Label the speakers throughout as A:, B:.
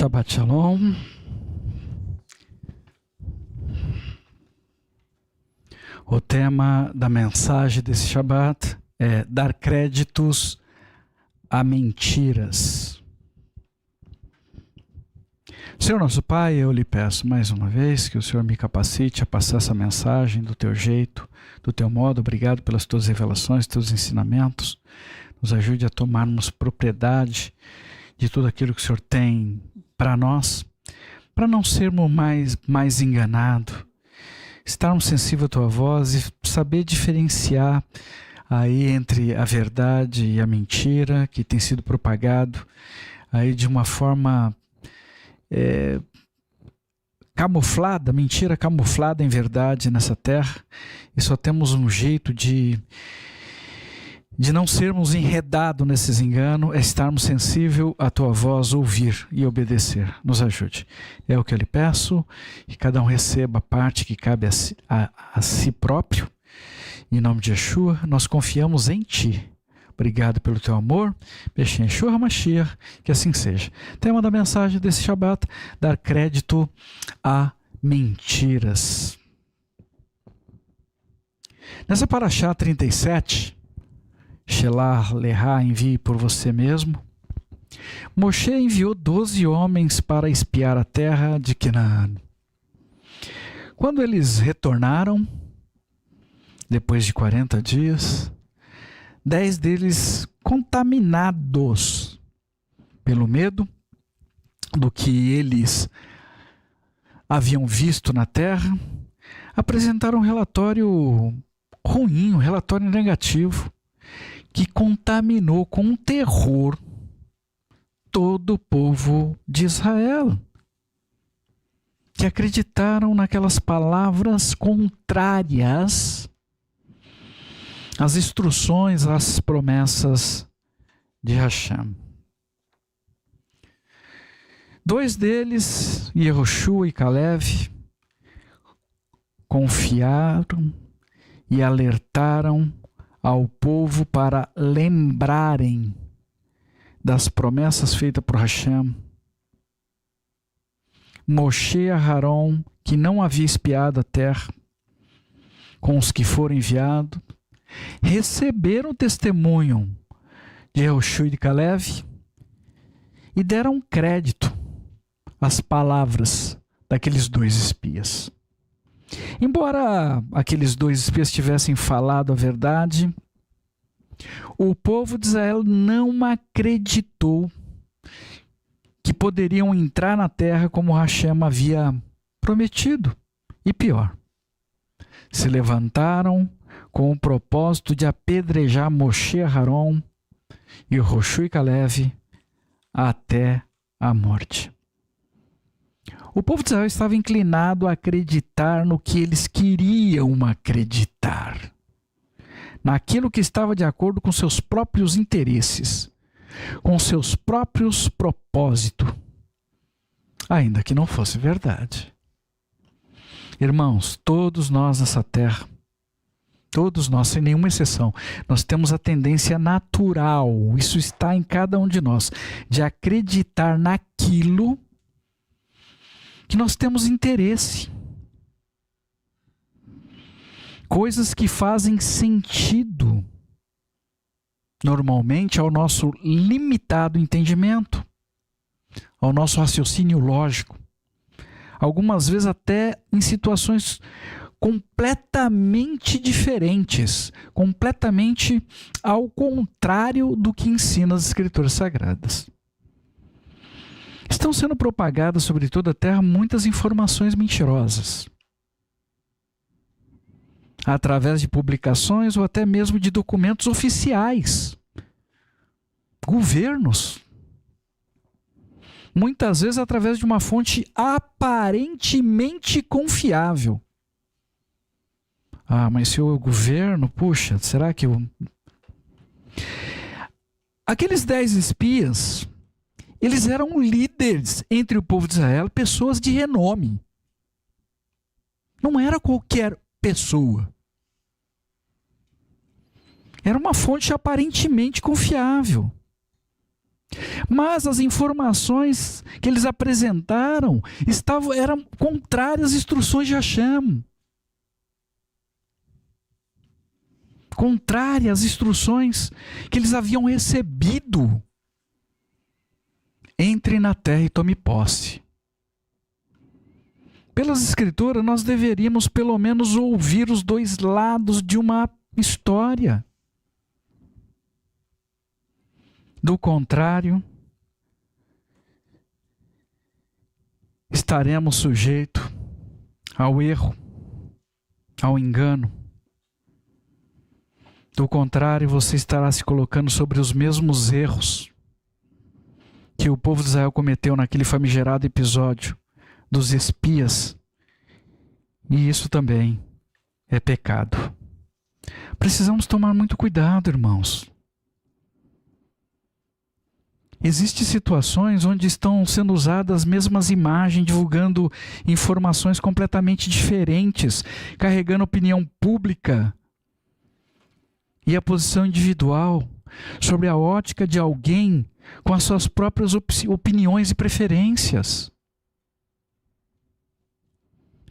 A: Shabbat Shalom. O tema da mensagem desse Shabbat é dar créditos a mentiras. Senhor nosso Pai, eu lhe peço mais uma vez que o Senhor me capacite a passar essa mensagem do teu jeito, do teu modo. Obrigado pelas tuas revelações, teus ensinamentos. Nos ajude a tomarmos propriedade de tudo aquilo que o Senhor tem para nós, para não sermos mais enganados, estarmos sensíveis à tua voz e saber diferenciar aí entre a verdade e a mentira que tem sido propagado aí de uma forma camuflada, mentira camuflada em verdade nessa terra, e só temos um jeito de não sermos enredados nesses enganos, é estarmos sensíveis à tua voz, ouvir e obedecer. Nos ajude. É o que eu lhe peço, que cada um receba a parte que cabe a si próprio. Em nome de Yeshua, nós confiamos em ti. Obrigado pelo teu amor. Beshem Yeshua HaMashiach, que assim seja. Tema da mensagem desse Shabbat: dar crédito a mentiras. Nessa Parashá 37, Shelah Lehá, envie por você mesmo, Moshe enviou 12 homens para espiar a terra de Canaã. Quando eles retornaram, depois de 40 dias, 10 deles contaminados pelo medo do que eles haviam visto na terra, apresentaram um relatório ruim, um relatório negativo, que contaminou com terror todo o povo de Israel, que acreditaram naquelas palavras contrárias às instruções, às promessas de Hashem. 2 deles, Yehoshua e Caleb, confiaram e alertaram ao povo para lembrarem das promessas feitas por Hashem. Moshe e Aharon, que não havia espiado a terra com os que foram enviados, receberam o testemunho de Yehoshua e de Caleb e deram crédito às palavras daqueles 2 espias. Embora aqueles 2 espias tivessem falado a verdade, o povo de Israel não acreditou que poderiam entrar na terra como Hashem havia prometido. E pior, se levantaram com o propósito de apedrejar Moshe, Aharon e Yehoshua e Caleb até a morte. O povo de Israel estava inclinado a acreditar no que eles queriam acreditar, naquilo que estava de acordo com seus próprios interesses, com seus próprios propósitos, ainda que não fosse verdade. Irmãos, todos nós nessa terra, todos nós, sem nenhuma exceção, nós temos a tendência natural, isso está em cada um de nós, de acreditar naquilo que nós temos interesse. Coisas que fazem sentido, normalmente, ao nosso limitado entendimento, ao nosso raciocínio lógico. Algumas vezes até em situações completamente diferentes, completamente ao contrário do que ensina as Escrituras Sagradas. Estão sendo propagadas sobre toda a terra muitas informações mentirosas, através de publicações ou até mesmo de documentos oficiais. Governos. Muitas vezes através de uma fonte aparentemente confiável. Ah, mas se o governo, puxa, será que Aqueles 10 espias, eles eram líderes entre o povo de Israel, pessoas de renome. Não era qualquer pessoa. Era uma fonte aparentemente confiável. Mas as informações que eles apresentaram eram contrárias às instruções de Hashem. Contrárias às instruções que eles haviam recebido. Entre na terra e tome posse. Pelas escrituras, nós deveríamos pelo menos ouvir os dois lados de uma história. Do contrário, estaremos sujeitos ao erro, ao engano. Do contrário, você estará se colocando sobre os mesmos erros que o povo de Israel cometeu naquele famigerado episódio dos espias. E isso também é pecado. Precisamos tomar muito cuidado, irmãos. Existem situações onde estão sendo usadas as mesmas imagens, divulgando informações completamente diferentes, carregando opinião pública e a posição individual sobre a ótica de alguém com as suas próprias opiniões e preferências,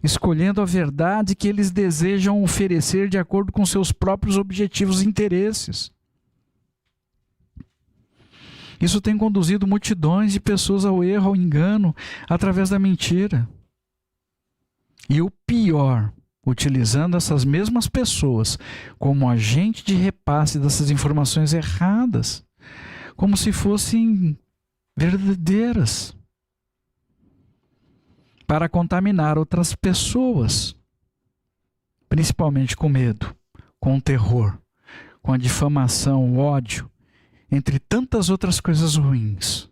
A: escolhendo a verdade que eles desejam oferecer de acordo com seus próprios objetivos e interesses. Isso tem conduzido multidões de pessoas ao erro, ao engano, através da mentira. E o pior, utilizando essas mesmas pessoas como agente de repasse dessas informações erradas, como se fossem verdadeiras, para contaminar outras pessoas, principalmente com medo, com o terror, com a difamação, o ódio, entre tantas outras coisas ruins.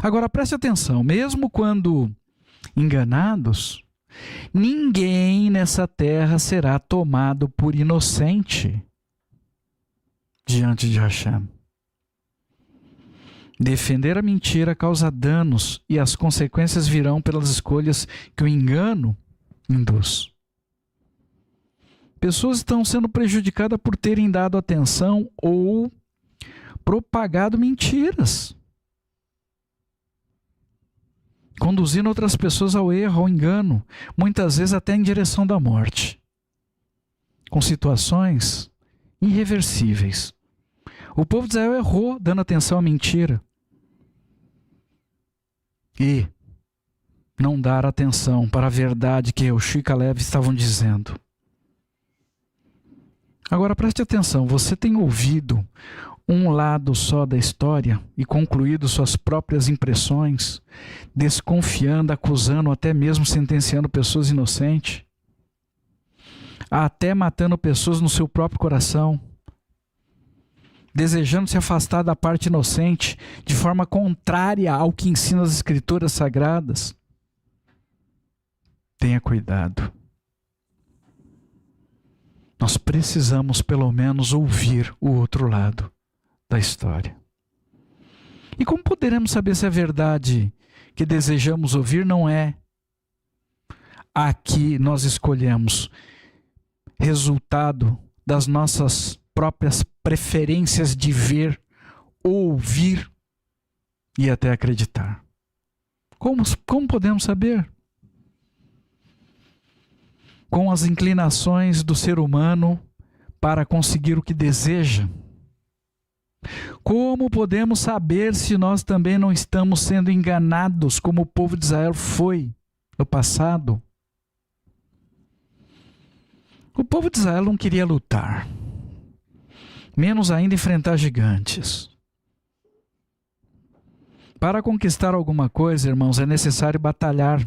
A: Agora preste atenção, mesmo quando enganados, ninguém nessa terra será tomado por inocente diante de Hashem. Defender a mentira causa danos e as consequências virão pelas escolhas que o engano induz. Pessoas estão sendo prejudicadas por terem dado atenção ou propagado mentiras, conduzindo outras pessoas ao erro, ao engano, muitas vezes até em direção da morte, com situações irreversíveis. O povo de Israel errou dando atenção à mentira e não dar atenção para a verdade que Reushi e Caleb estavam dizendo. Agora preste atenção, você tem ouvido um lado só da história e concluído suas próprias impressões, desconfiando, acusando, até mesmo sentenciando pessoas inocentes, até matando pessoas no seu próprio coração, desejando se afastar da parte inocente de forma contrária ao que ensina as escrituras sagradas. Tenha cuidado. Nós precisamos pelo menos ouvir o outro lado da história. E como poderemos saber se a verdade que desejamos ouvir não é a que nós escolhemos, resultado das nossas próprias preferências de ver, ouvir e até acreditar? Como podemos saber? Com as inclinações do ser humano para conseguir o que deseja. Como podemos saber se nós também não estamos sendo enganados como o povo de Israel foi no passado? O povo de Israel não queria lutar, menos ainda enfrentar gigantes. Para conquistar alguma coisa, irmãos, é necessário batalhar,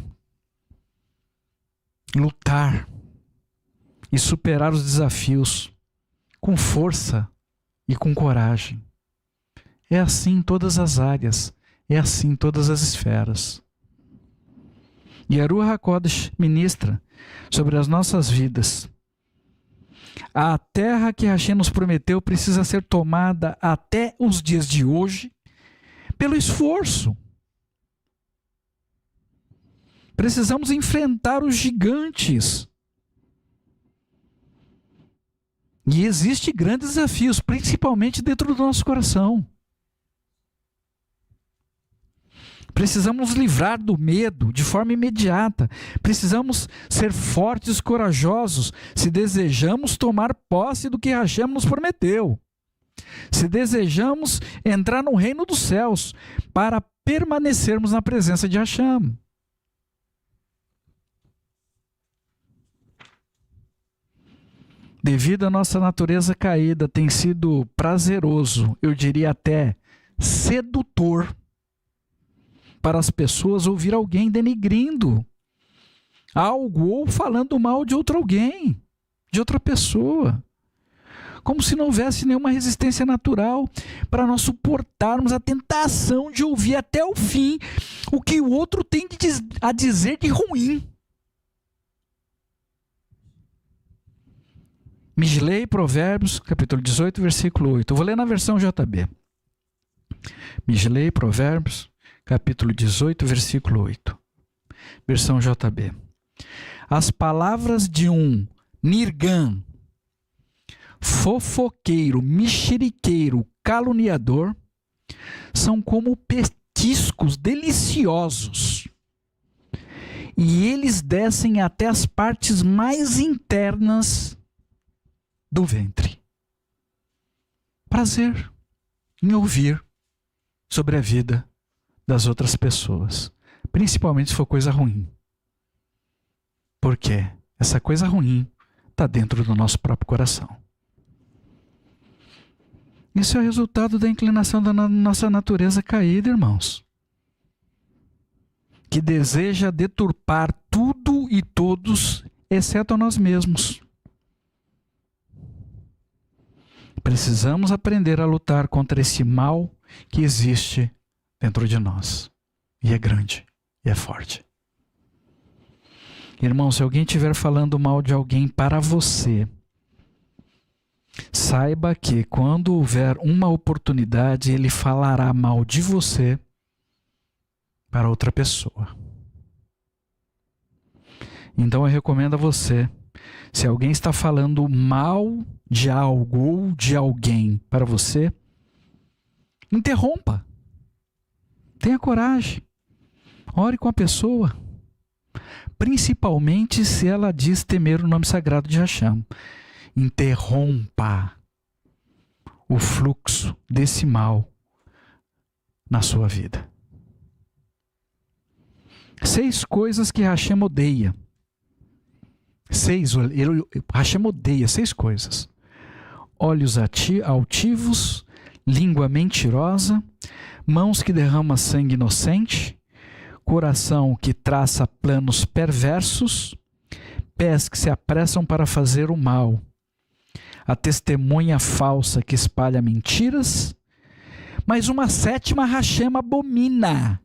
A: lutar e superar os desafios com força e com coragem. É assim em todas as áreas, é assim em todas as esferas. E a Ruach HaKodesh ministra sobre as nossas vidas. A terra que Hashem nos prometeu precisa ser tomada até os dias de hoje pelo esforço. Precisamos enfrentar os gigantes. E existem grandes desafios, principalmente dentro do nosso coração. Precisamos nos livrar do medo de forma imediata. Precisamos ser fortes e corajosos se desejamos tomar posse do que Hashem nos prometeu. Se desejamos entrar no reino dos céus para permanecermos na presença de Hashem. Devido à nossa natureza caída, tem sido prazeroso, eu diria até sedutor, para as pessoas ouvir alguém denigrindo algo ou falando mal de outro alguém, de outra pessoa. Como se não houvesse nenhuma resistência natural para nós suportarmos a tentação de ouvir até o fim o que o outro tem a dizer de ruim. Mislei, Provérbios, capítulo 18, versículo 8. Eu vou ler na versão JB. Mislei, Provérbios, capítulo 18, versículo 8. Versão JB. As palavras de um nirgã, fofoqueiro, mexeriqueiro, caluniador, são como petiscos deliciosos. E eles descem até as partes mais internas do ventre. Prazer em ouvir sobre a vida das outras pessoas, principalmente se for coisa ruim. Porque essa coisa ruim está dentro do nosso próprio coração. Isso é o resultado da inclinação da nossa natureza caída, irmãos, que deseja deturpar tudo e todos, exceto a nós mesmos. Precisamos aprender a lutar contra esse mal que existe dentro de nós. E é grande, e é forte. Irmão, se alguém estiver falando mal de alguém para você, saiba que quando houver uma oportunidade, ele falará mal de você para outra pessoa. Então eu recomendo a você, se alguém está falando mal de algo ou de alguém para você, interrompa. Tenha coragem. Ore com a pessoa. Principalmente se ela diz temer o nome sagrado de Hashem. Interrompa o fluxo desse mal na sua vida. 6 coisas que Hashem odeia. Hashem odeia 6 coisas. Olhos altivos, língua mentirosa, mãos que derramam sangue inocente, coração que traça planos perversos, pés que se apressam para fazer o mal, a testemunha falsa que espalha mentiras, mas uma 7ª Hashem abomina.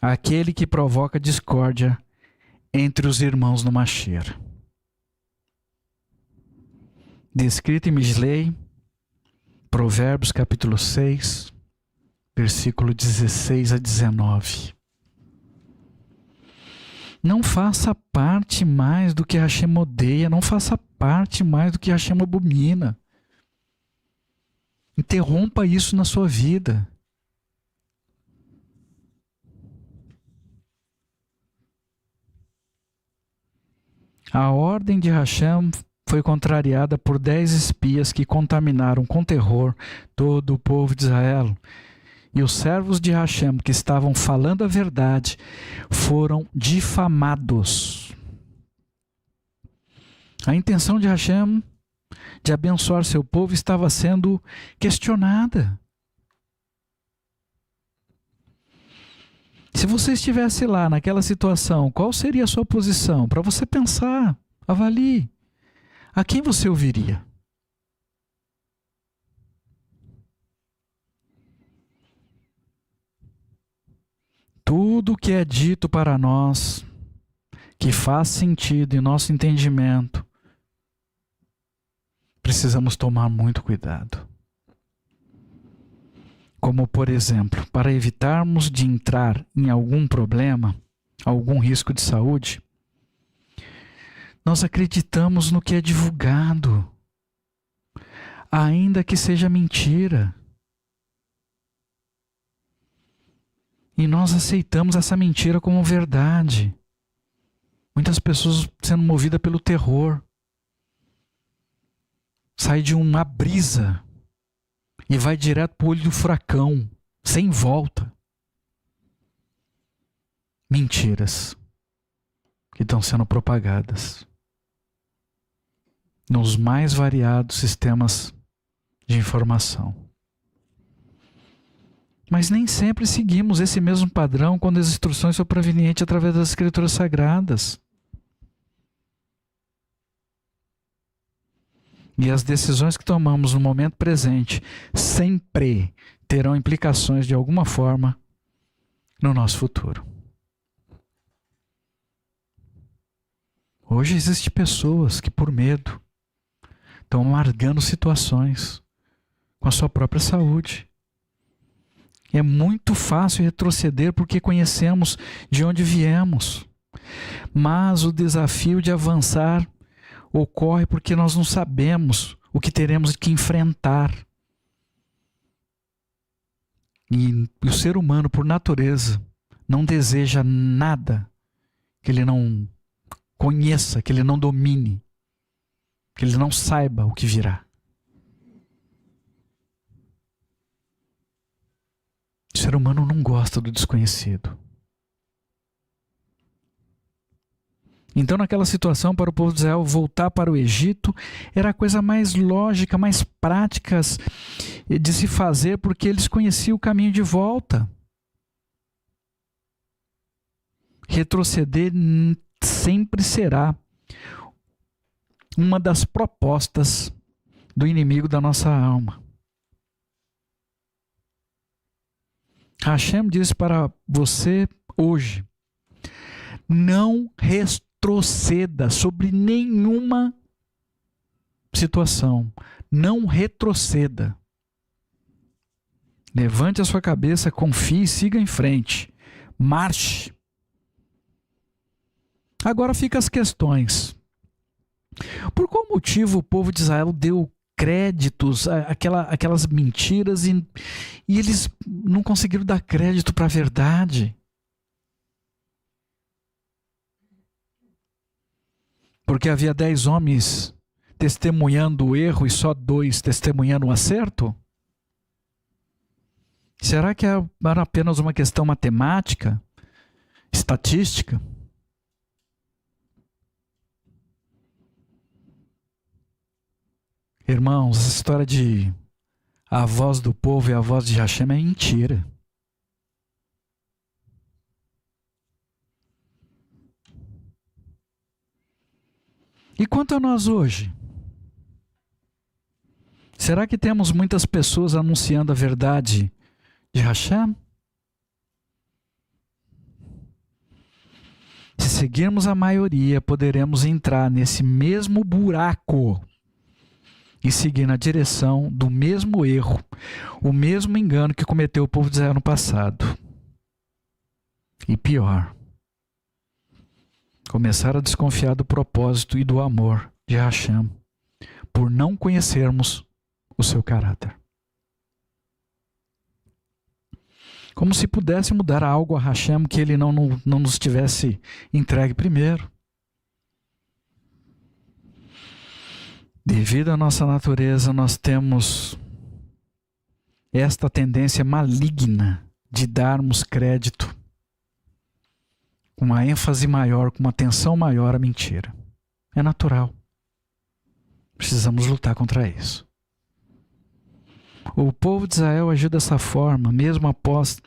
A: Aquele que provoca discórdia entre os irmãos no Mashiach. Descrito em Mislei, Provérbios capítulo 6, versículo 16 a 19. Não faça parte mais do que Hashem odeia, não faça parte mais do que Hashem abomina. Interrompa isso na sua vida. A ordem de Hashem foi contrariada por 10 espias que contaminaram com terror todo o povo de Israel. E os servos de Hashem que estavam falando a verdade foram difamados. A intenção de Hashem de abençoar seu povo estava sendo questionada. Se você estivesse lá naquela situação, qual seria a sua posição? Para você pensar, avalie. A quem você ouviria? Tudo que é dito para nós, que faz sentido em nosso entendimento, precisamos tomar muito cuidado. Como, por exemplo, para evitarmos de entrar em algum problema, algum risco de saúde, nós acreditamos no que é divulgado. ainda que seja mentira. E nós aceitamos essa mentira como verdade. Muitas pessoas sendo movidas pelo terror. Sai de uma brisa e vai direto para o olho do furacão, sem volta. Mentiras que estão sendo propagadas nos mais variados sistemas de informação. Mas nem sempre seguimos esse mesmo padrão quando as instruções são provenientes através das Escrituras Sagradas. E as decisões que tomamos no momento presente sempre terão implicações de alguma forma no nosso futuro. Hoje existem pessoas que, por medo, estão largando situações com a sua própria saúde. É muito fácil retroceder porque conhecemos de onde viemos. Mas o desafio de avançar ocorre porque nós não sabemos o que teremos que enfrentar. E o ser humano, por natureza, não deseja nada que ele não conheça, que ele não domine, que ele não saiba o que virá. O ser humano não gosta do desconhecido. Então, naquela situação, para o povo de Israel voltar para o Egito, era a coisa mais lógica, mais prática de se fazer, porque eles conheciam o caminho de volta. Retroceder sempre será uma das propostas do inimigo da nossa alma. Hashem diz para você hoje: não retroceda sobre nenhuma situação. Não retroceda. Levante a sua cabeça, confie e siga em frente. Marche. Agora ficam as questões. Por qual motivo o povo de Israel deu créditos aquelas mentiras e eles não conseguiram dar crédito para a verdade? Porque havia 10 homens testemunhando o erro e só 2 testemunhando o acerto? Será que era apenas uma questão matemática, estatística? Irmãos, essa história de a voz do povo e a voz de Hashem é mentira. E quanto a nós hoje? Será que temos muitas pessoas anunciando a verdade de Hashem? Se seguirmos a maioria, poderemos entrar nesse mesmo buraco e seguir na direção do mesmo erro, o mesmo engano que cometeu o povo de Israel no passado. E pior, começar a desconfiar do propósito e do amor de Hashem, por não conhecermos o seu caráter. Como se pudesse mudar algo a Hashem que ele não nos tivesse entregue primeiro. Devido à nossa natureza, nós temos esta tendência maligna de darmos crédito com uma ênfase maior, com uma atenção maior à mentira. É natural. Precisamos lutar contra isso. O povo de Israel agiu dessa forma, mesmo após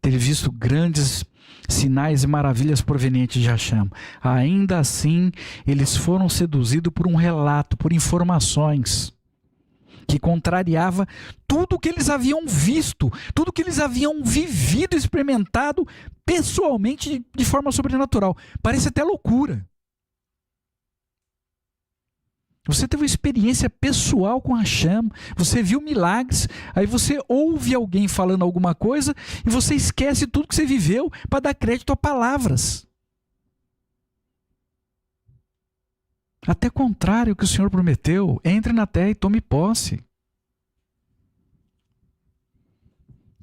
A: ter visto grandes sinais e maravilhas provenientes de Hashem. Ainda assim, eles foram seduzidos por um relato, por informações que contrariava tudo que eles haviam visto, tudo que eles haviam vivido, experimentado pessoalmente de forma sobrenatural. Parece até loucura. Você teve uma experiência pessoal com Hashem, você viu milagres, aí você ouve alguém falando alguma coisa e você esquece tudo que você viveu para dar crédito a palavras. Até contrário ao que o Senhor prometeu, entre na terra e tome posse.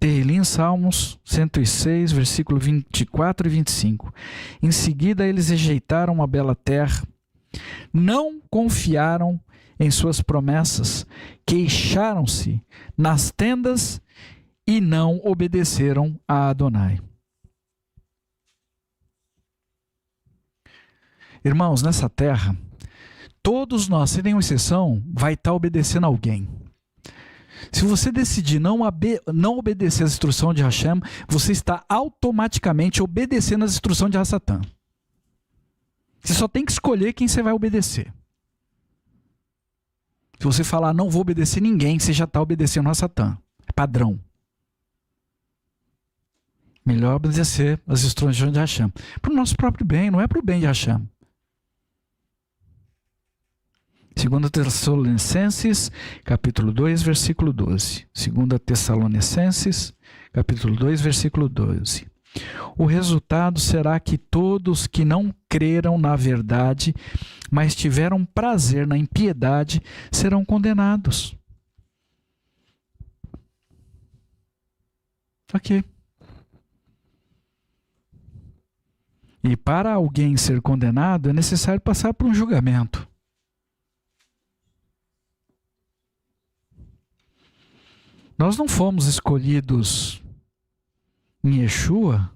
A: Tem Salmos 106, versículo 24 e 25. Em seguida eles rejeitaram a bela terra, não confiaram em suas promessas, queixaram-se nas tendas e não obedeceram a Adonai. Irmãos, nessa terra, todos nós, sem nenhuma exceção, vai estar obedecendo a alguém. Se você decidir não obedecer às instruções de Hashem, você está automaticamente obedecendo às instruções de Hassatã. Você só tem que escolher quem você vai obedecer. Se você falar, não vou obedecer ninguém, você já está obedecendo a Hassatã. É padrão. Melhor obedecer às instruções de Hashem. Para o nosso próprio bem, não é para o bem de Hashem. 2 Tessalonicenses, capítulo 2, versículo 12. 2 Tessalonicenses, capítulo 2, versículo 12. O resultado será que todos que não creram na verdade, mas tiveram prazer na impiedade, serão condenados. Aqui. E para alguém ser condenado, é necessário passar por um julgamento. Nós não fomos escolhidos em Yeshua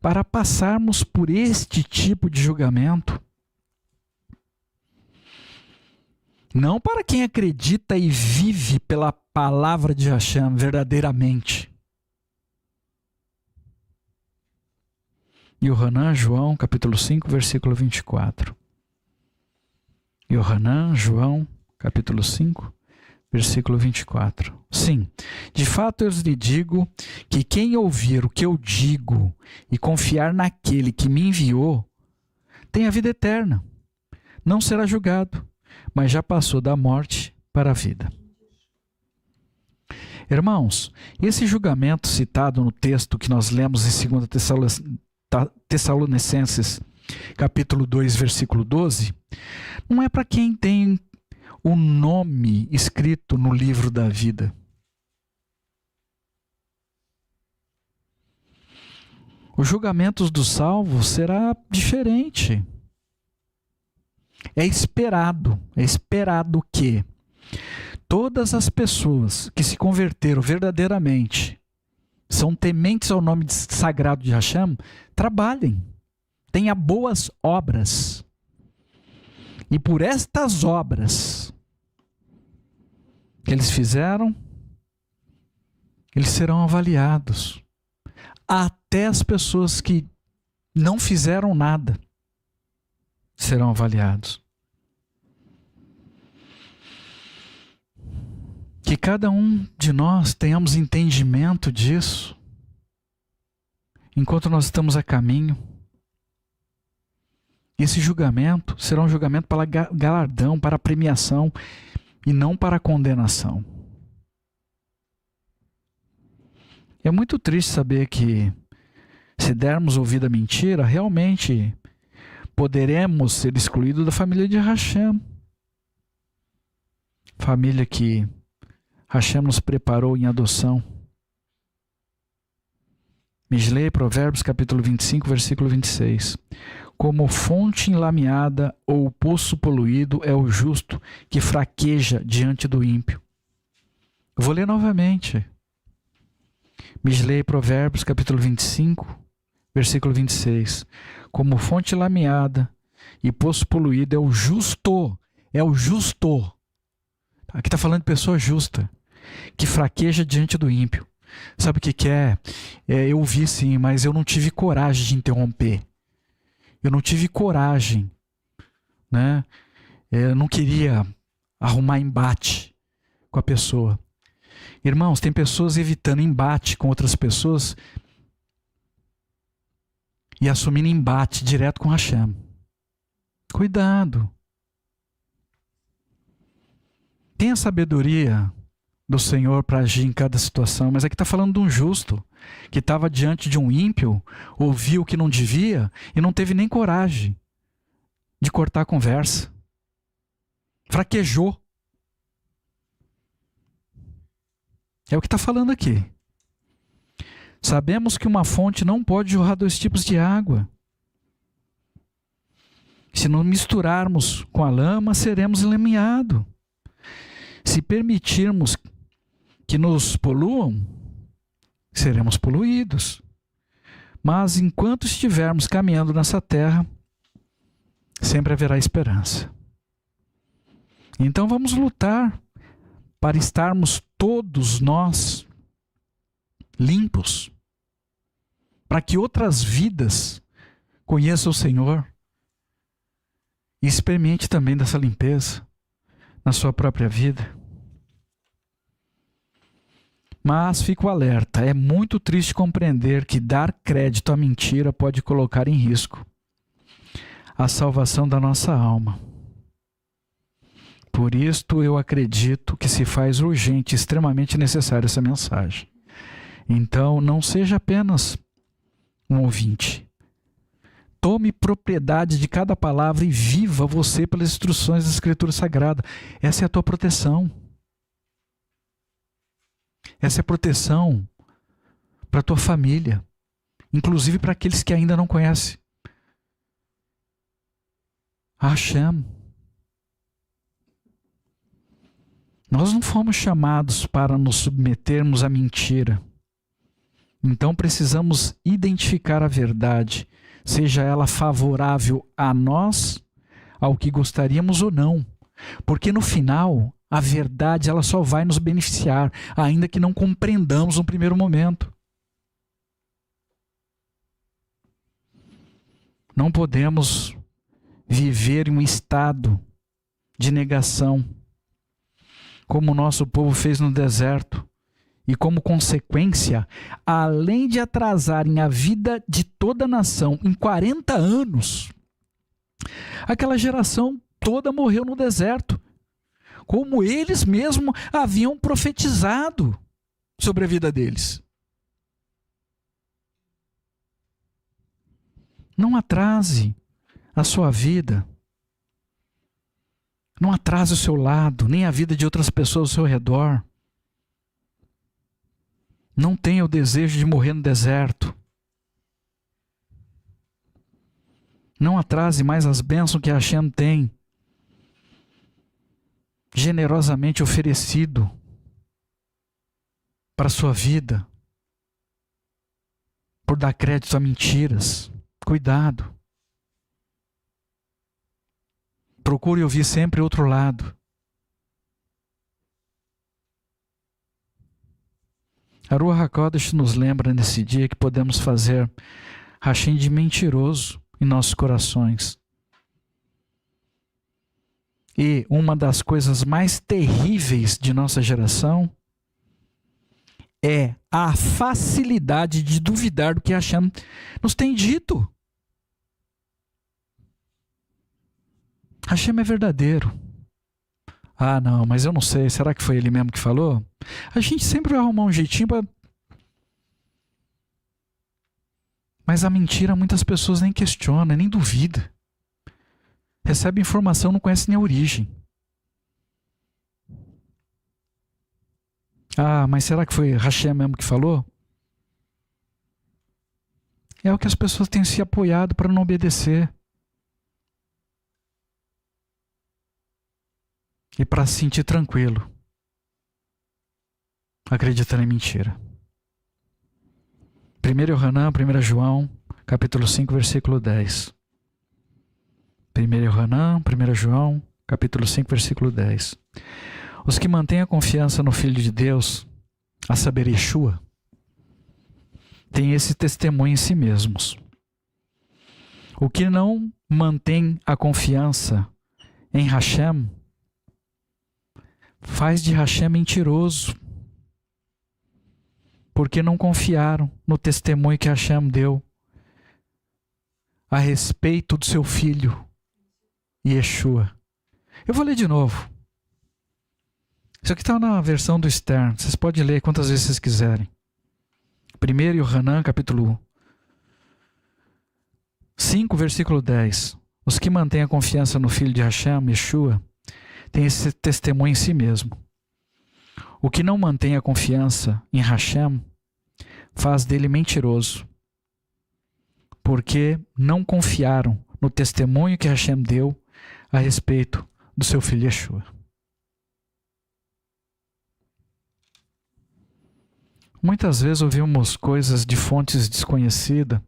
A: para passarmos por este tipo de julgamento. Não para quem acredita e vive pela palavra de Hashem verdadeiramente. Yohanan, João, capítulo 5, versículo 24. Yohanan, João, capítulo 5, versículo 24. Sim, de fato eu lhe digo que quem ouvir o que eu digo e confiar naquele que me enviou, tem a vida eterna. Não será julgado, mas já passou da morte para a vida. Irmãos, esse julgamento citado no texto que nós lemos em 2 Tessalonicenses, capítulo 2, versículo 12, não é para quem tem o nome escrito no livro da vida. Os julgamentos dos salvos será diferente. É esperado que todas as pessoas que se converteram verdadeiramente, são tementes ao nome sagrado de Hashem, trabalhem, tenham boas obras. E por estas obras que eles fizeram, eles serão avaliados. Até as pessoas que não fizeram nada serão avaliados. Que cada um de nós tenhamos entendimento disso, enquanto nós estamos a caminho. Esse julgamento será um julgamento para galardão, para premiação, e não para condenação. É muito triste saber que, se dermos ouvido à mentira, realmente poderemos ser excluídos da família de Hashem. Família que Hashem nos preparou em adoção. Mislei, Provérbios, capítulo 25, versículo 26. Como fonte enlameada ou poço poluído é o justo que fraqueja diante do ímpio. Eu vou ler novamente. Mislei, Provérbios, capítulo 25, versículo 26. Como fonte enlameada e poço poluído é o justo. É o justo. Aqui está falando de pessoa justa, que fraqueja diante do ímpio. Sabe o que é? Eu ouvi sim, mas eu não tive coragem de interromper. Eu não tive coragem, né? Eu não queria arrumar embate com a pessoa. Irmãos, tem pessoas evitando embate com outras pessoas e assumindo embate direto com Hashem. Cuidado. Tenha sabedoria do Senhor para agir em cada situação, mas aqui está falando de um justo que estava diante de um ímpio, ouviu o que não devia e não teve nem coragem de cortar a conversa. Fraquejou. É o que está falando aqui. Sabemos que uma fonte não pode jorrar dois tipos de água. Se não misturarmos com a lama, seremos enlameados. Se permitirmos que nos poluam, seremos poluídos. Mas enquanto estivermos caminhando nessa terra, sempre haverá esperança. Então vamos lutar para estarmos todos nós limpos, para que outras vidas conheçam o Senhor e experimente também dessa limpeza na sua própria vida. Mas fico alerta, é muito triste compreender que dar crédito à mentira pode colocar em risco a salvação da nossa alma. Por isto eu acredito que se faz urgente e extremamente necessária essa mensagem. Então não seja apenas um ouvinte. Tome propriedade de cada palavra e viva você pelas instruções da Escritura Sagrada. Essa é a tua proteção. Essa é a proteção para a tua família, inclusive para aqueles que ainda não conhecem a Hashem. Nós não fomos chamados para nos submetermos à mentira. Então precisamos identificar a verdade, seja ela favorável a nós, ao que gostaríamos ou não. Porque no final, a verdade ela só vai nos beneficiar, ainda que não compreendamos no primeiro momento. Não podemos viver em um estado de negação, como o nosso povo fez no deserto, e como consequência, além de atrasarem a vida de toda a nação em 40 anos, aquela geração toda morreu no deserto, como eles mesmos haviam profetizado sobre a vida deles. Não atrase a sua vida. Não atrase o seu lado, nem a vida de outras pessoas ao seu redor. Não tenha o desejo de morrer no deserto. Não atrase mais as bênçãos que a Hashem tem generosamente oferecido para a sua vida, por dar crédito a mentiras. Cuidado. Procure ouvir sempre o outro lado. A Ruach HaKodesh nos lembra nesse dia que podemos fazer Hashem de mentiroso em nossos corações. E uma das coisas mais terríveis de nossa geração é a facilidade de duvidar do que Hashem nos tem dito. Hashem é verdadeiro. Ah, não, mas eu não sei. Será que foi ele mesmo que falou? A gente sempre vai arrumar um jeitinho para... Mas a mentira muitas pessoas nem questionam, nem duvidam. Recebe informação, não conhece nem a origem. Ah, mas será que foi Hashem mesmo que falou? É o que as pessoas têm se apoiado para não obedecer. E para se sentir tranquilo, acreditando em mentira. 1 Yohanan, 1 João, capítulo 5, versículo 10. 1 Yohanan, 1 João, capítulo 5, versículo 10. Os que mantêm a confiança no Filho de Deus, a saber, Yeshua, têm esse testemunho em si mesmos. O que não mantém a confiança em Hashem, faz de Hashem mentiroso, porque não confiaram no testemunho que Hashem deu a respeito do seu filho, Yeshua. Eu vou ler de novo. Isso aqui está na versão do Stern. Vocês podem ler quantas vezes vocês quiserem. 1 Yohanan, capítulo 5, versículo 10. Os que mantêm a confiança no Filho de Hashem, Yeshua, tem esse testemunho em si mesmo. O que não mantém a confiança em Hashem faz dele mentiroso, porque não confiaram no testemunho que Hashem deu a respeito do seu filho Yeshua. Muitas vezes ouvimos coisas de fontes desconhecidas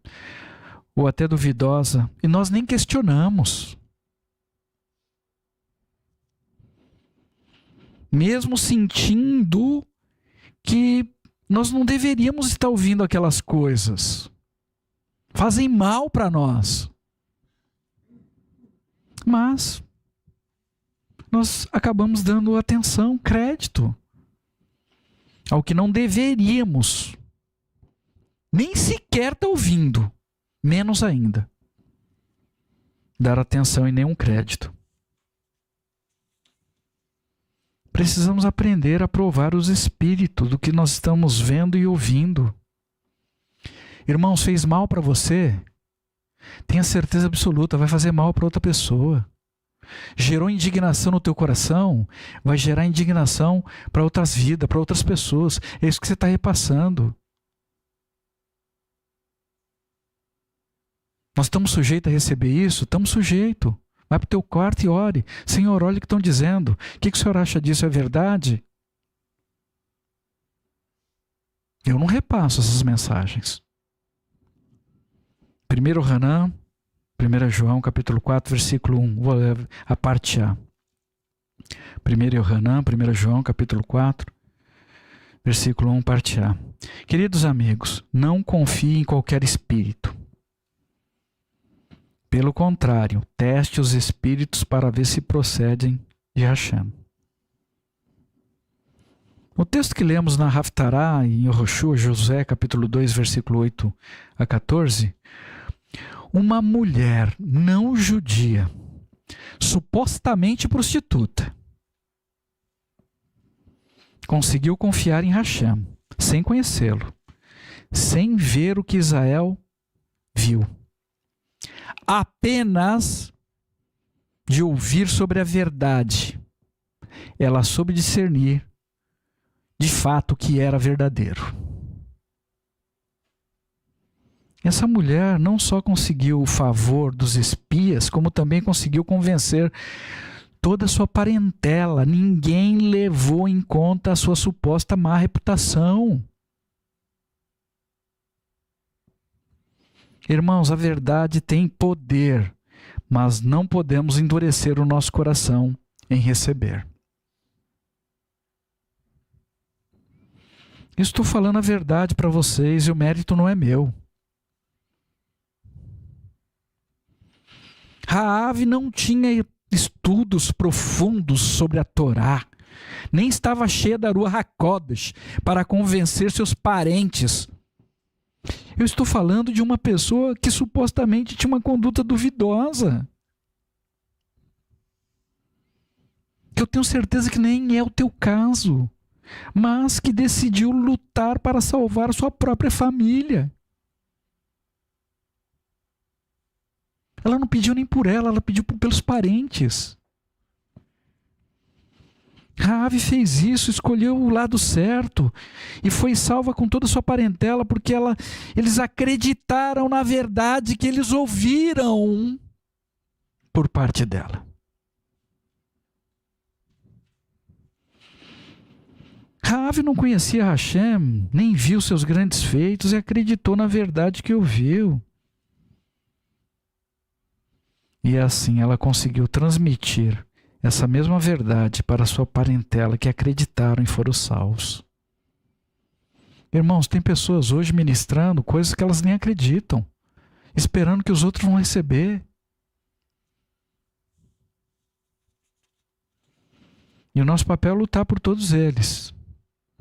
A: ou até duvidosa e nós nem questionamos. Mesmo sentindo que nós não deveríamos estar ouvindo aquelas coisas. Fazem mal para nós. Mas nós acabamos dando atenção, crédito ao que não deveríamos nem sequer estar ouvindo, menos ainda dar atenção e nenhum crédito. Precisamos aprender a provar os espíritos do que nós estamos vendo e ouvindo. Irmãos, fez mal para você? Tenha certeza absoluta, vai fazer mal para outra pessoa. Gerou indignação no teu coração, vai gerar indignação para outras vidas, para outras pessoas. É isso que você está repassando. Nós estamos sujeitos a receber isso? Estamos sujeitos. Vai para o teu quarto e ore. Senhor, olha o que estão dizendo. O que o Senhor acha disso? É verdade? Eu não repasso essas mensagens. 1 Hanan, 1 João, capítulo 4, versículo 1. Vou ler a parte A. 1 Hanan, 1 João, capítulo 4, versículo 1, parte A. Queridos amigos, não confie em qualquer espírito. Pelo contrário, teste os espíritos para ver se procedem de Hashem. O texto que lemos na Haftarah, em Yehoshua, Josué, capítulo 2, versículo 8 a 14, uma mulher não judia, supostamente prostituta, conseguiu confiar em Hashem, sem conhecê-lo, sem ver o que Israel viu. Apenas de ouvir sobre a verdade, ela soube discernir de fato o que era verdadeiro. Essa mulher não só conseguiu o favor dos espias, como também conseguiu convencer toda a sua parentela. Ninguém levou em conta a sua suposta má reputação. Irmãos, a verdade tem poder, mas não podemos endurecer o nosso coração em receber. Estou falando a verdade para vocês e o mérito não é meu. Raabe não tinha estudos profundos sobre a Torá, nem estava cheia da Ruach HaKodesh para convencer seus parentes. Eu estou falando de uma pessoa que supostamente tinha uma conduta duvidosa. Eu tenho certeza que nem é o teu caso, mas que decidiu lutar para salvar sua própria família. Ela não pediu nem por ela pediu pelos parentes. Raabe fez isso, escolheu o lado certo e foi salva com toda a sua parentela porque eles acreditaram na verdade que eles ouviram por parte dela. Raabe não conhecia Hashem, nem viu seus grandes feitos e acreditou na verdade que ouviu. E assim ela conseguiu transmitir essa mesma verdade para sua parentela que acreditaram e foram salvos. Irmãos, tem pessoas hoje ministrando coisas que elas nem acreditam, esperando que os outros vão receber. E o nosso papel é lutar por todos eles.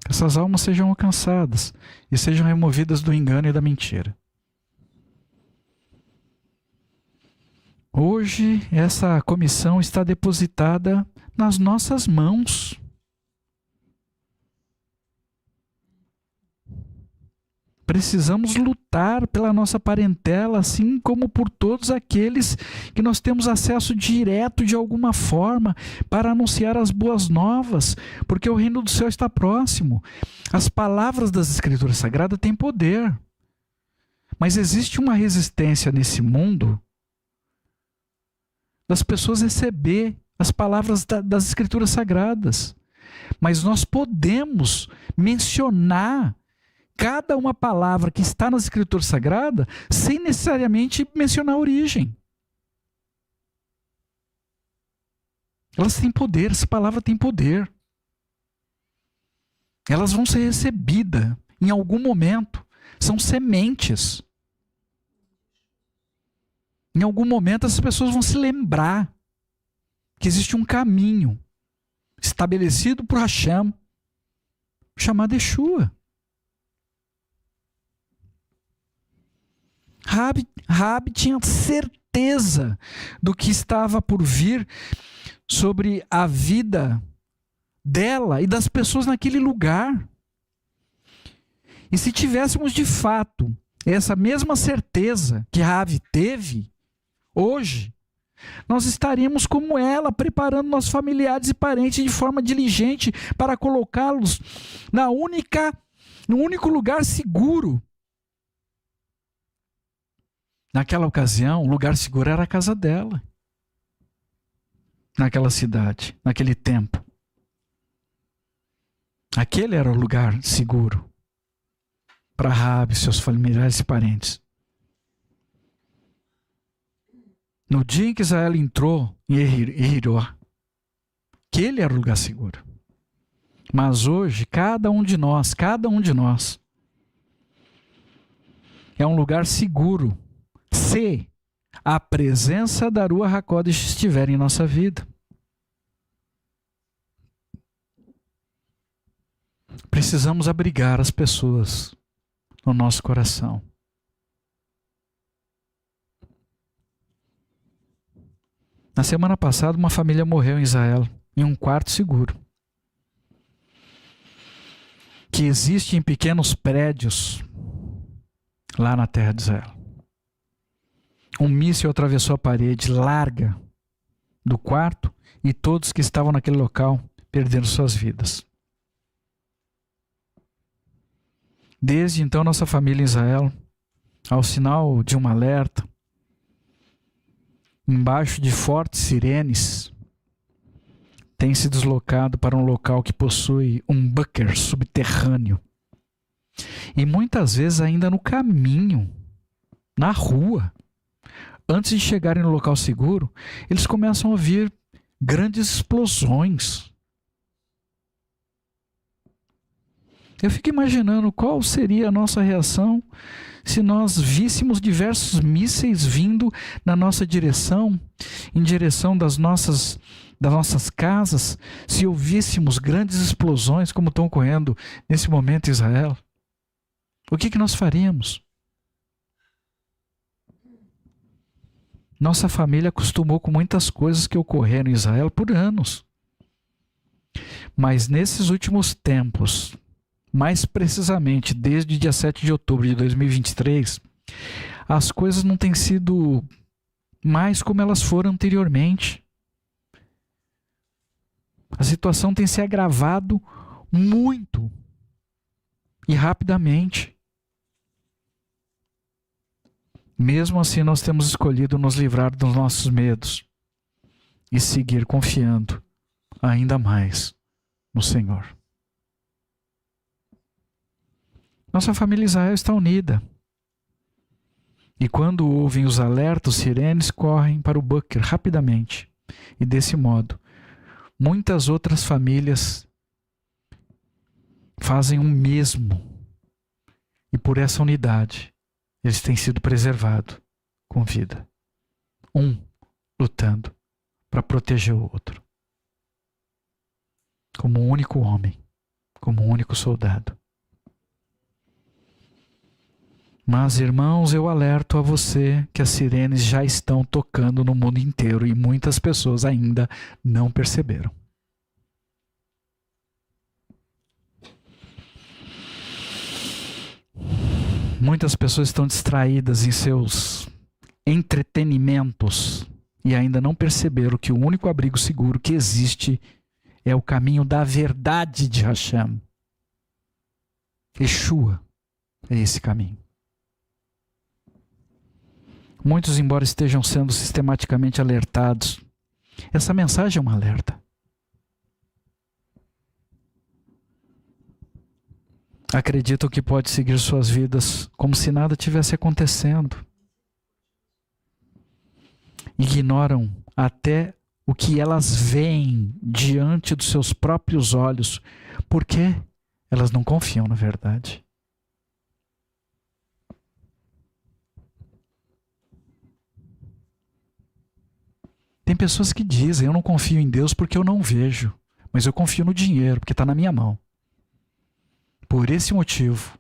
A: Que essas almas sejam alcançadas e sejam removidas do engano e da mentira. Hoje, essa comissão está depositada nas nossas mãos. Precisamos lutar pela nossa parentela, assim como por todos aqueles que nós temos acesso direto de alguma forma para anunciar as boas novas, porque o reino do céu está próximo. As palavras das Escrituras Sagradas têm poder, mas existe uma resistência nesse mundo das pessoas receber as palavras das Escrituras Sagradas. Mas nós podemos mencionar cada uma palavra que está nas Escrituras Sagradas sem necessariamente mencionar a origem. Elas têm poder, essa palavra tem poder. Elas vão ser recebidas em algum momento. São sementes. Em algum momento as pessoas vão se lembrar que existe um caminho estabelecido por Hashem, chamado Yeshua. Raabe tinha certeza do que estava por vir sobre a vida dela e das pessoas naquele lugar. E se tivéssemos de fato essa mesma certeza que Raabe teve, hoje, nós estaríamos como ela, preparando nossos familiares e parentes de forma diligente para colocá-los no único lugar seguro. Naquela ocasião, o lugar seguro era a casa dela. Naquela cidade, naquele tempo. Aquele era o lugar seguro para Raabe, seus familiares e parentes. No dia em que Israel entrou em Eriró, aquele era o lugar seguro. Mas hoje, cada um de nós, é um lugar seguro se a presença da Ruach HaKodesh estiver em nossa vida. Precisamos abrigar as pessoas no nosso coração. Na semana passada, uma família morreu em Israel, em um quarto seguro, que existe em pequenos prédios lá na terra de Israel. Um míssil atravessou a parede larga do quarto e todos que estavam naquele local perderam suas vidas. Desde então, nossa família em Israel, ao sinal de um alerta, embaixo de fortes sirenes, tem se deslocado para um local que possui um bunker subterrâneo. E muitas vezes ainda no caminho, na rua, antes de chegarem no local seguro, eles começam a ouvir grandes explosões. Eu fico imaginando qual seria a nossa reação se nós víssemos diversos mísseis vindo na nossa direção, em direção das nossas casas, se ouvíssemos grandes explosões como estão ocorrendo nesse momento em Israel. O que nós faríamos? Nossa família acostumou com muitas coisas que ocorreram em Israel por anos. Mas nesses últimos tempos, mais precisamente desde o dia 7 de outubro de 2023, as coisas não têm sido mais como elas foram anteriormente. A situação tem se agravado muito e rapidamente. Mesmo assim, nós temos escolhido nos livrar dos nossos medos e seguir confiando ainda mais no Senhor. Nossa família Israel está unida. E quando ouvem os alertas, os sirenes correm para o bunker rapidamente. E desse modo, muitas outras famílias fazem o mesmo. E por essa unidade, eles têm sido preservados com vida. Um lutando para proteger o outro. Como um único homem, como um único soldado. Mas, irmãos, eu alerto a você que as sirenes já estão tocando no mundo inteiro e muitas pessoas ainda não perceberam. Muitas pessoas estão distraídas em seus entretenimentos e ainda não perceberam que o único abrigo seguro que existe é o caminho da verdade de Hashem. Yeshua é esse caminho. Muitos, embora estejam sendo sistematicamente alertados, essa mensagem é um alerta. Acreditam que pode seguir suas vidas como se nada tivesse acontecendo. Ignoram até o que elas veem diante dos seus próprios olhos, porque elas não confiam na verdade. Tem pessoas que dizem, eu não confio em Deus porque eu não vejo, mas eu confio no dinheiro, porque está na minha mão. Por esse motivo,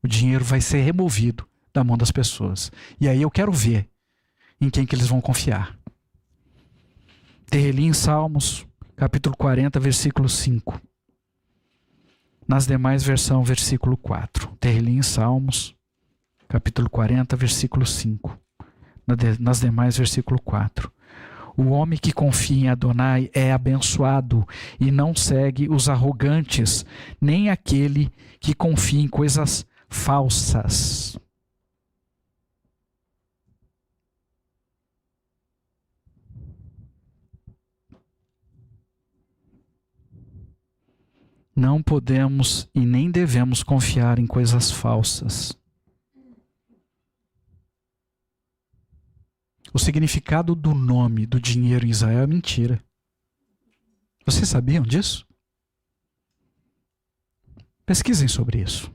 A: o dinheiro vai ser removido da mão das pessoas. E aí eu quero ver em quem que eles vão confiar. Terrelim, Salmos, capítulo 40, versículo 5. Nas demais, versão, versículo 4. Terrelim, Salmos, capítulo 40, versículo 5. Nas demais, versículo 4. O homem que confia em Adonai é abençoado e não segue os arrogantes, nem aquele que confia em coisas falsas. Não podemos e nem devemos confiar em coisas falsas. O significado do nome do dinheiro em Israel é mentira. Vocês sabiam disso? Pesquisem sobre isso.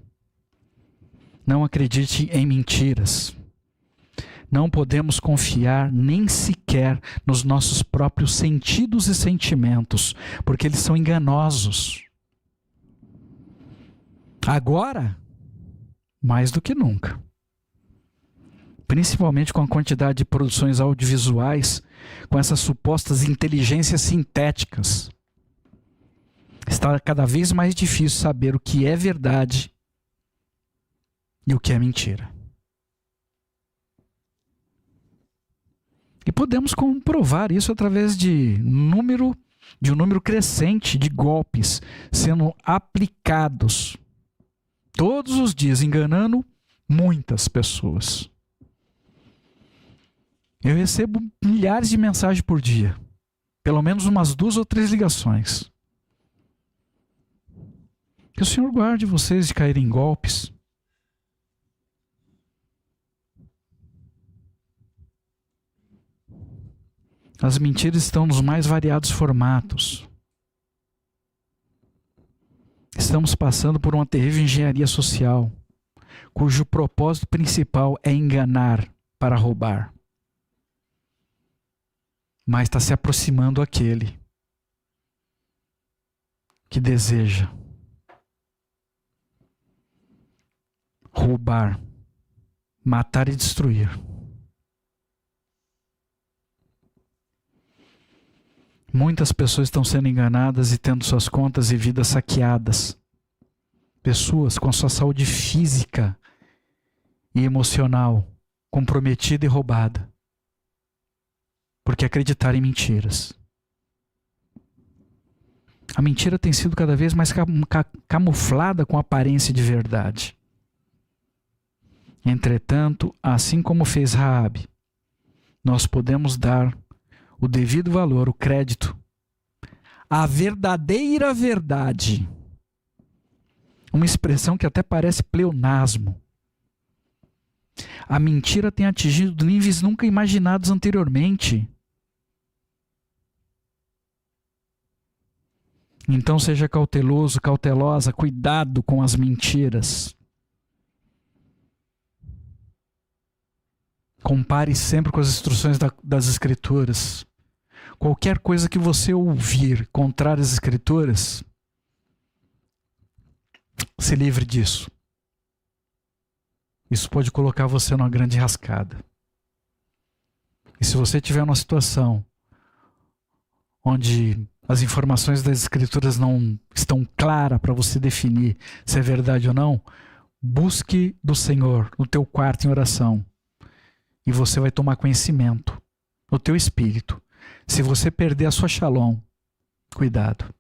A: Não acredite em mentiras. Não podemos confiar nem sequer nos nossos próprios sentidos e sentimentos, porque eles são enganosos. Agora, mais do que nunca. Principalmente com a quantidade de produções audiovisuais, com essas supostas inteligências sintéticas. Está cada vez mais difícil saber o que é verdade e o que é mentira. E podemos comprovar isso através de um número crescente de golpes sendo aplicados todos os dias, enganando muitas pessoas. Eu recebo milhares de mensagens por dia. Pelo menos umas 2 ou 3 ligações. Que o Senhor guarde vocês de caírem em golpes. As mentiras estão nos mais variados formatos. Estamos passando por uma terrível engenharia social, cujo propósito principal é enganar para roubar. Mas está se aproximando aquele que deseja roubar, matar e destruir. Muitas pessoas estão sendo enganadas e tendo suas contas e vidas saqueadas. Pessoas com sua saúde física e emocional comprometida e roubada. Porque acreditaram em mentiras. A mentira tem sido cada vez mais camuflada com aparência de verdade. Entretanto, assim como fez Raabe, nós podemos dar o devido valor, o crédito, à verdadeira verdade. Uma expressão que até parece pleonasmo. A mentira tem atingido níveis nunca imaginados anteriormente. Então seja cauteloso, cautelosa, cuidado com as mentiras. Compare sempre com as instruções das Escrituras. Qualquer coisa que você ouvir contrária às Escrituras, se livre disso. Isso pode colocar você numa grande rascada. E se você tiver numa situação onde as informações das Escrituras não estão claras para você definir se é verdade ou não, Busque do Senhor no teu quarto em oração. E você vai tomar conhecimento no teu espírito. Se você perder a sua shalom, cuidado.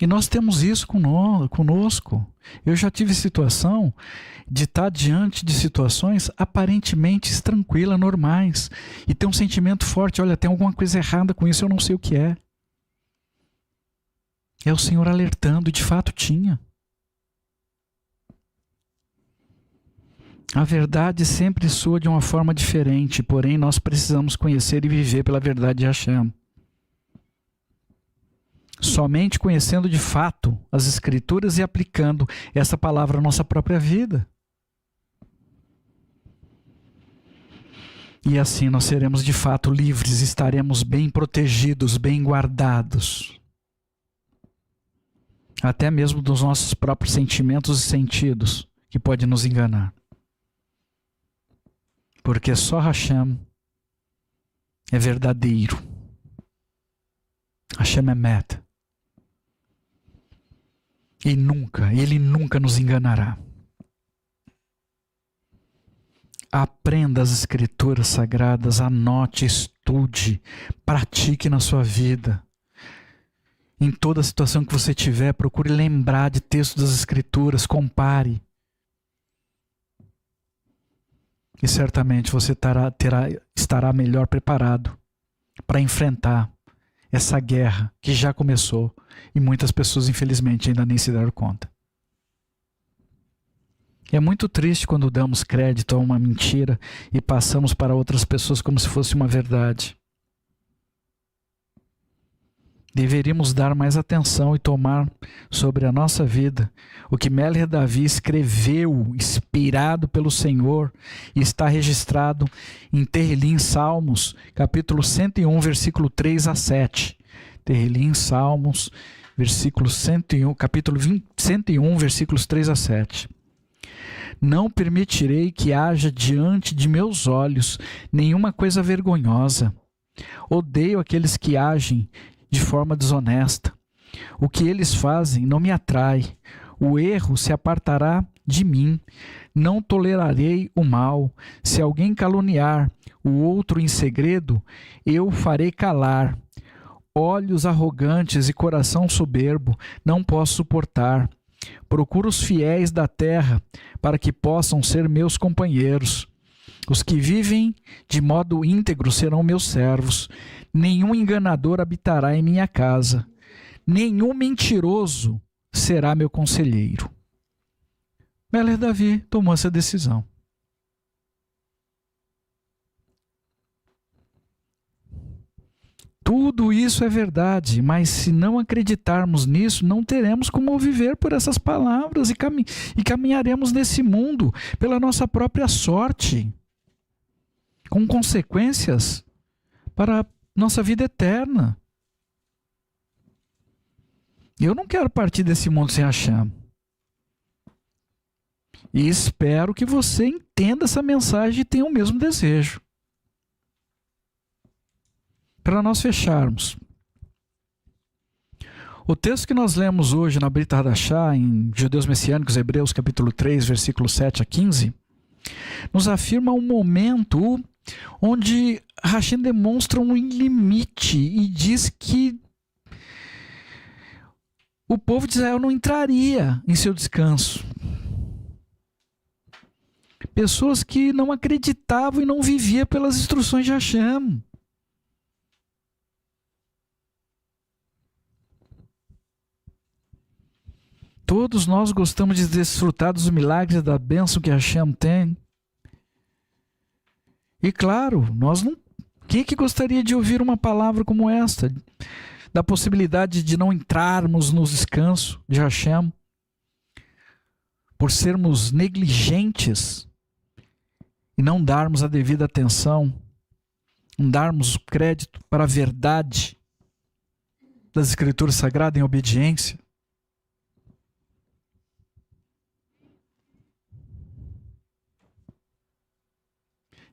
A: E nós temos isso conosco. Eu já tive situação de estar diante de situações aparentemente tranquilas, normais, e ter um sentimento forte, olha, tem alguma coisa errada com isso, eu não sei o que é. É o Senhor alertando, e de fato tinha. A verdade sempre soa de uma forma diferente, porém nós precisamos conhecer e viver pela verdade de Hashem. Somente conhecendo de fato as Escrituras e aplicando essa palavra à nossa própria vida. E assim nós seremos de fato livres, estaremos bem protegidos, bem guardados. Até mesmo dos nossos próprios sentimentos e sentidos, que pode nos enganar. Porque só Hashem é verdadeiro. Hashem é Emet. E Ele nunca nos enganará. Aprenda as Escrituras Sagradas, anote, estude, pratique na sua vida. Em toda situação que você tiver, procure lembrar de textos das Escrituras, compare. E certamente você estará melhor preparado para enfrentar essa guerra que já começou e muitas pessoas infelizmente ainda nem se deram conta. É muito triste quando damos crédito a uma mentira e passamos para outras pessoas como se fosse uma verdade. Deveríamos dar mais atenção e tomar sobre a nossa vida o que Melech Davi escreveu, inspirado pelo Senhor, e está registrado em Tehillim Salmos, capítulo 101, versículo 3 a 7. Tehillim Salmos, versículo 101, capítulo 101, versículos 3 a 7. Não permitirei que haja diante de meus olhos nenhuma coisa vergonhosa. Odeio aqueles que agem de forma desonesta. O que eles fazem não me atrai. O erro se apartará de mim. Não tolerarei o mal. Se alguém caluniar o outro em segredo, eu o farei calar. Olhos arrogantes e coração soberbo não posso suportar. Procuro os fiéis da terra para que possam ser meus companheiros. Os que vivem de modo íntegro serão meus servos. Nenhum enganador habitará em minha casa. Nenhum mentiroso será meu conselheiro. Melech Davi tomou essa decisão. Tudo isso é verdade, mas se não acreditarmos nisso, não teremos como viver por essas palavras e caminharemos nesse mundo pela nossa própria sorte, com consequências para a nossa vida eterna. Eu não quero partir desse mundo sem Hashem. E espero que você entenda essa mensagem e tenha o mesmo desejo. Para nós fecharmos, o texto que nós lemos hoje na Brit Hadashah, em Judeus Messiânicos, Hebreus capítulo 3, versículo 7 a 15, nos afirma um momento onde Hashem demonstra um limite e diz que o povo de Israel não entraria em seu descanso. Pessoas que não acreditavam e não viviam pelas instruções de Hashem. Todos nós gostamos de desfrutar dos milagres da bênção que Hashem tem. E claro, quem que gostaria de ouvir uma palavra como esta? Da possibilidade de não entrarmos no descanso de Hashem, por sermos negligentes e não darmos a devida atenção, não darmos crédito para a verdade das Escrituras Sagradas em obediência.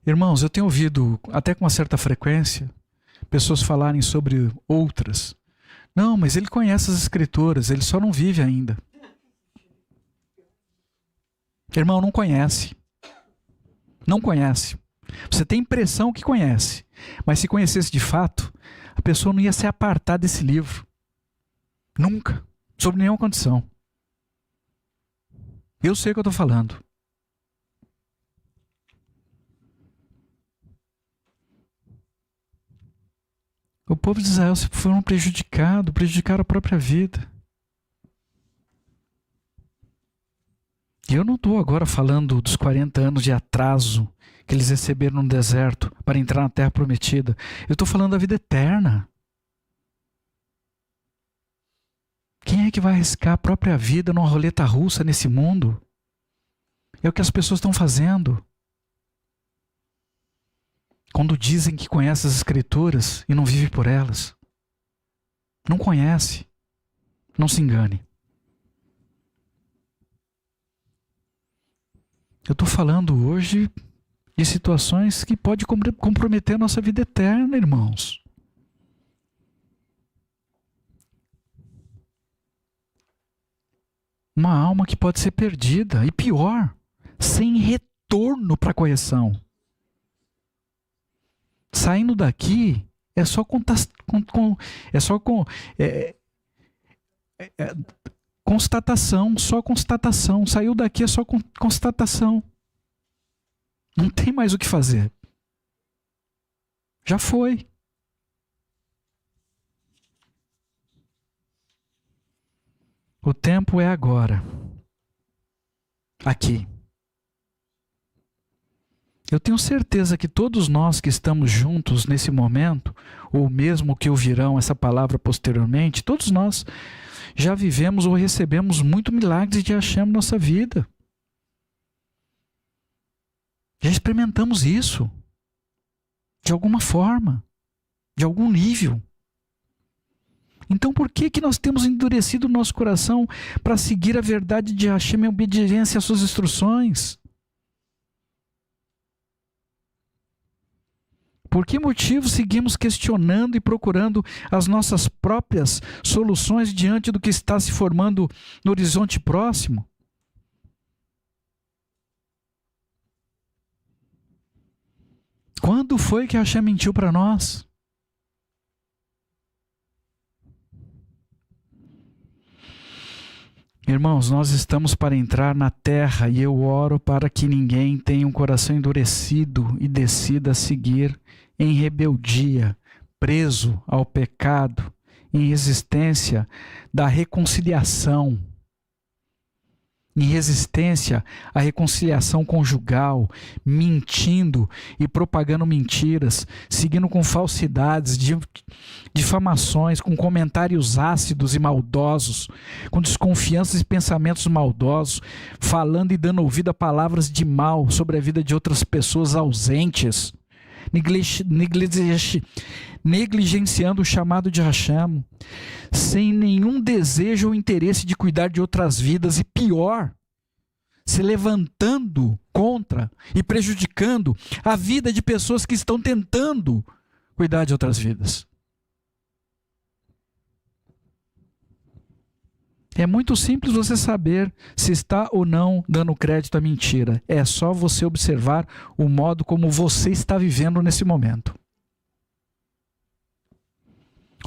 A: Irmãos, eu tenho ouvido, até com uma certa frequência, pessoas falarem sobre outras, Não, mas ele conhece as escrituras, ele só não vive ainda. Irmão, não conhece. Não conhece. Você tem impressão que conhece, mas se conhecesse de fato, a pessoa não ia se apartar desse livro. Nunca. Sob nenhuma condição. Eu sei o que eu estou falando. O povo de Israel foram prejudicaram a própria vida. E eu não estou agora falando dos 40 anos de atraso que eles receberam no deserto para entrar na terra prometida. Eu estou falando da vida eterna. Quem é que vai arriscar a própria vida numa roleta russa nesse mundo? É o que as pessoas estão fazendo. Quando dizem que conhecem as escrituras e não vivem por elas. Não conhece. Não se engane. Eu estou falando hoje de situações que podem comprometer a nossa vida eterna, irmãos. Uma alma que pode ser perdida, e pior, sem retorno para a correção. Saindo daqui, é só constatação, só constatação. Saiu daqui é só constatação. Não tem mais o que fazer. Já foi. O tempo é agora. Aqui. Eu tenho certeza que todos nós que estamos juntos nesse momento, ou mesmo que ouvirão essa palavra posteriormente, todos nós já vivemos ou recebemos muito milagres de Hashem na nossa vida. Já experimentamos isso. De alguma forma. De algum nível. Então por que nós temos endurecido o nosso coração para seguir a verdade de Hashem em obediência às suas instruções? Por que motivo seguimos questionando e procurando as nossas próprias soluções diante do que está se formando no horizonte próximo? Quando foi que Hashem mentiu para nós? Irmãos, nós estamos para entrar na terra e eu oro para que ninguém tenha um coração endurecido e decida seguir em rebeldia, preso ao pecado, em resistência da reconciliação, em resistência à reconciliação conjugal, mentindo e propagando mentiras, seguindo com falsidades, difamações, com comentários ácidos e maldosos, com desconfianças e pensamentos maldosos, falando e dando ouvido a palavras de mal sobre a vida de outras pessoas ausentes, negligenciando o chamado de Hashem, sem nenhum desejo ou interesse de cuidar de outras vidas, e pior, se levantando contra e prejudicando a vida de pessoas que estão tentando cuidar de outras vidas. É muito simples você saber se está ou não dando crédito à mentira. É só você observar o modo como você está vivendo nesse momento.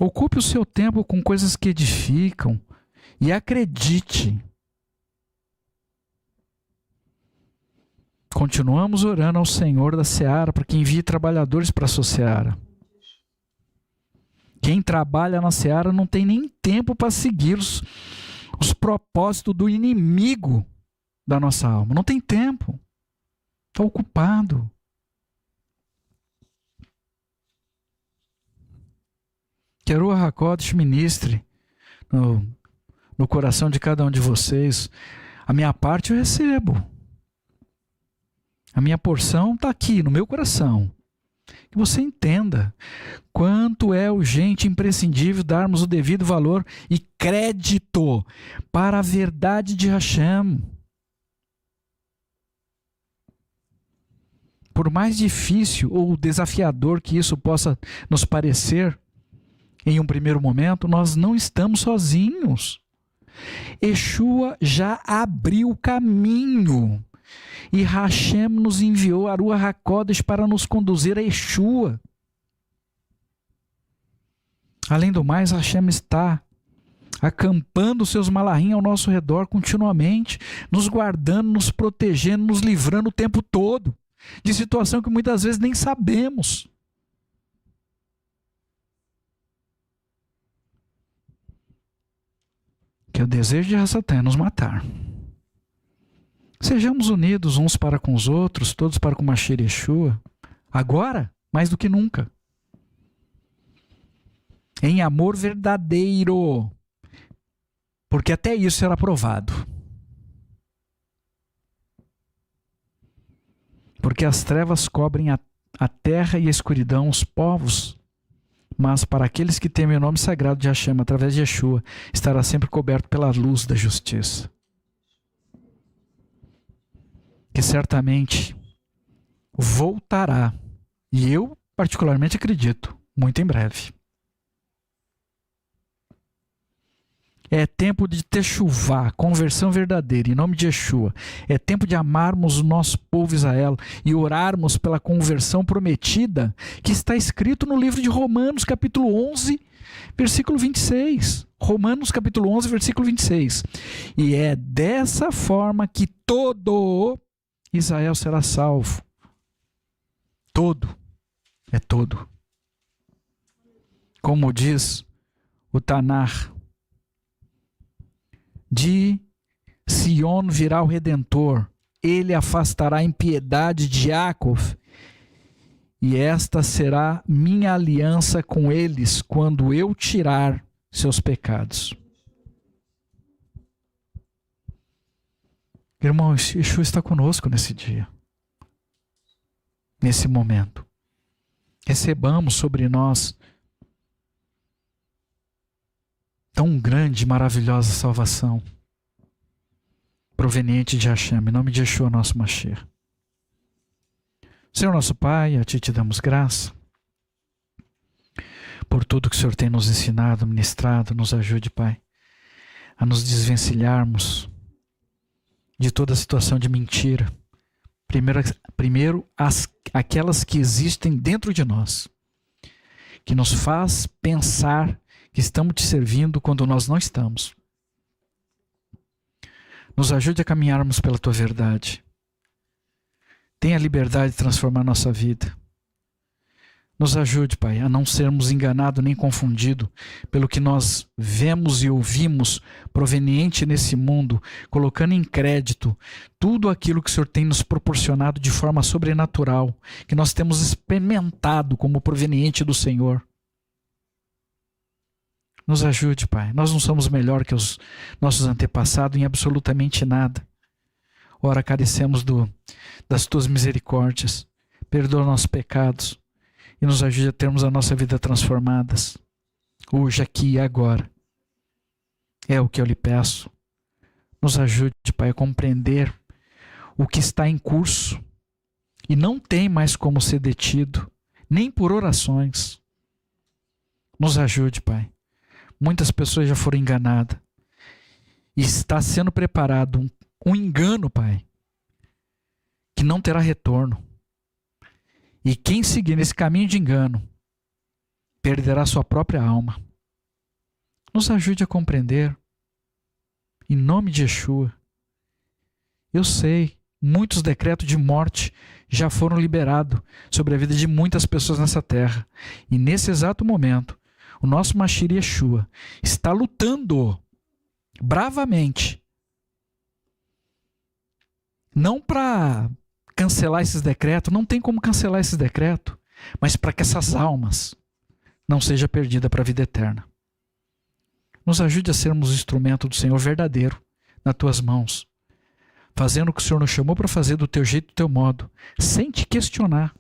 A: Ocupe o seu tempo com coisas que edificam e acredite. Continuamos orando ao Senhor da Seara para que envie trabalhadores para a sua Seara. Quem trabalha na Seara não tem nem tempo para seguir os propósitos do inimigo da nossa alma. Não tem tempo. Está ocupado. Que a Ruach HaKodesh ministre no coração de cada um de vocês. A minha parte eu recebo. A minha porção está aqui no meu coração. Que você entenda quanto é urgente e imprescindível darmos o devido valor e crédito para a verdade de Hashem. Por mais difícil ou desafiador que isso possa nos parecer, em um primeiro momento, nós não estamos sozinhos. Yeshua já abriu o caminho. E Hashem nos enviou a Ruach HaKodesh para nos conduzir a Yeshua. Além do mais, Hashem está acampando seus malahim ao nosso redor continuamente, nos guardando, nos protegendo, nos livrando o tempo todo de situação que muitas vezes nem sabemos. Que o desejo de Hasatã é nos matar. Sejamos unidos uns para com os outros, todos para com Mashiach Yeshua, agora, mais do que nunca. Em amor verdadeiro, porque até isso será provado. Porque as trevas cobrem a terra e a escuridão os povos, mas para aqueles que temem o nome sagrado de Hashem, através de Yeshua, estará sempre coberto pela luz da justiça. Que certamente voltará, e eu particularmente acredito, muito em breve. É tempo de techuvá, conversão verdadeira, em nome de Yeshua. É tempo de amarmos o nosso povo Israel e orarmos pela conversão prometida que está escrito no livro de Romanos, capítulo 11, versículo 26. Romanos, capítulo 11, versículo 26. E é dessa forma que todo Israel será salvo. Todo. É todo. Como diz o Tanar, de Sion virá o Redentor, ele afastará a impiedade de Jacob, e esta será minha aliança com eles quando eu tirar seus pecados. Irmãos, Yeshua está conosco nesse dia, nesse momento. Recebamos sobre nós tão grande e maravilhosa salvação proveniente de Hashem, em nome de Yeshua, nosso Mashiach. Senhor nosso Pai, a Ti te damos graça por tudo que o Senhor tem nos ensinado, ministrado. Nos ajude, Pai, a nos desvencilharmos de toda situação de mentira. Primeiro aquelas que existem dentro de nós, que nos faz pensar que estamos te servindo quando nós não estamos. Nos ajude a caminharmos pela tua verdade. Tenha a liberdade de transformar nossa vida. Nos ajude, Pai, a não sermos enganados nem confundidos pelo que nós vemos e ouvimos proveniente nesse mundo, colocando em crédito tudo aquilo que o Senhor tem nos proporcionado de forma sobrenatural, que nós temos experimentado como proveniente do Senhor. Nos ajude, Pai. Nós não somos melhor que os nossos antepassados em absolutamente nada. Ora, carecemos das Tuas misericórdias. Perdoa nossos pecados e nos ajude a termos a nossa vida transformadas. Hoje, aqui e agora. É o que eu lhe peço. Nos ajude, Pai, a compreender o que está em curso e não tem mais como ser detido, nem por orações. Nos ajude, Pai. Muitas pessoas já foram enganadas. E está sendo preparado um engano, Pai, que não terá retorno. E quem seguir nesse caminho de engano, perderá sua própria alma. Nos ajude a compreender. Em nome de Yeshua. Eu sei, muitos decretos de morte já foram liberados sobre a vida de muitas pessoas nessa terra. E nesse exato momento, o nosso Mashiach Yeshua está lutando bravamente, não para cancelar esses decretos, não tem como cancelar esses decretos, mas para que essas almas não sejam perdidas para a vida eterna. Nos ajude a sermos o instrumento do Senhor verdadeiro nas tuas mãos, fazendo o que o Senhor nos chamou para fazer do teu jeito, do teu modo, sem te questionar,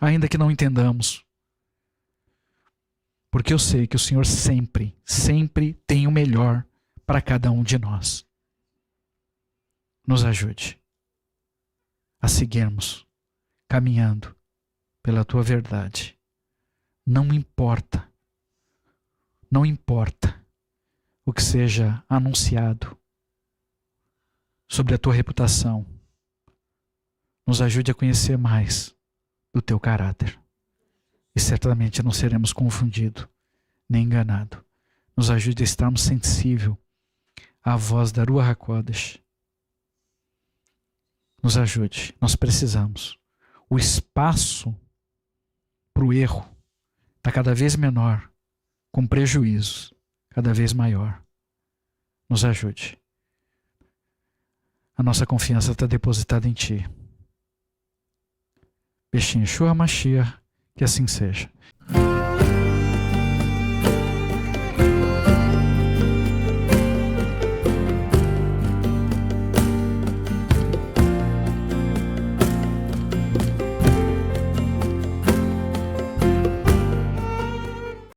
A: ainda que não entendamos. Porque eu sei que o Senhor sempre, sempre tem o melhor para cada um de nós. Nos ajude a seguirmos caminhando pela tua verdade. Não importa Não importa o que seja anunciado sobre a tua reputação. Nos ajude a conhecer mais do teu caráter. E certamente não seremos confundidos nem enganados. Nos ajude a estarmos sensíveis à voz da Ruach HaKodesh. Nos ajude, nós precisamos. O espaço para o erro está cada vez menor, com prejuízos cada vez maior. Nos ajude. A nossa confiança está depositada em Ti. Bechim Yeshua Mashiach, que assim seja.